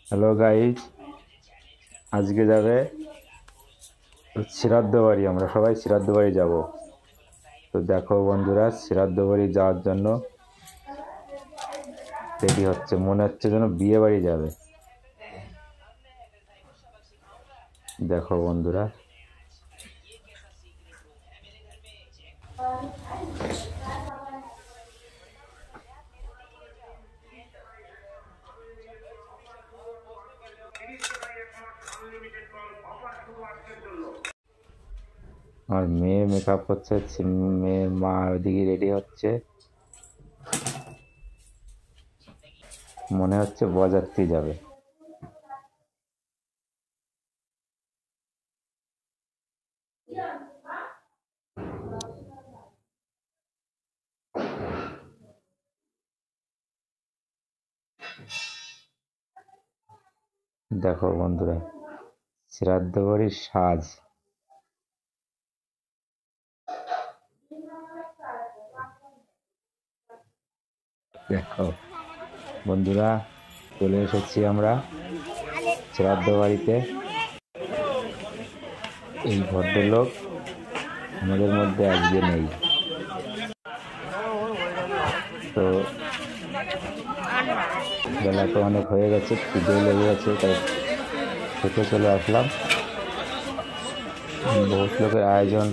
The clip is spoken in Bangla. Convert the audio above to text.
হ্যালো গাইজ, আজকে যাবে শ্রাদ্ধ বাড়ি। আমরা সবাই শ্রাদ্ধ বাড়ি যাব। তো দেখো বন্ধুরা, শ্রাদ্ধ বাড়ি যাওয়ার জন্য রেডি হচ্ছে। মনে হচ্ছে যেন বিয়ে বাড়ি যাবে। দেখো বন্ধুরা, আর মেয়ে মেকআপ করছে, মেয়ের মা ওইদিকে রেডি হচ্ছে। মনে হচ্ছে বরযাত্রী যাবে। দেখো বন্ধুরা, শ্রাদ্ধ বাড়ির সাজ। দেখো বন্ধুরা, চলে এসেছি আমরা শ্রাদ্ধ বাড়িতে। এই ভদ্রলোক আমাদের মধ্যে আজকে নেই। তো বেলা তো অনেক হয়ে গেছে, খিদে লেগে গেছে, তাই খেতে চলে আসলাম। বহুত লোকের আয়োজন।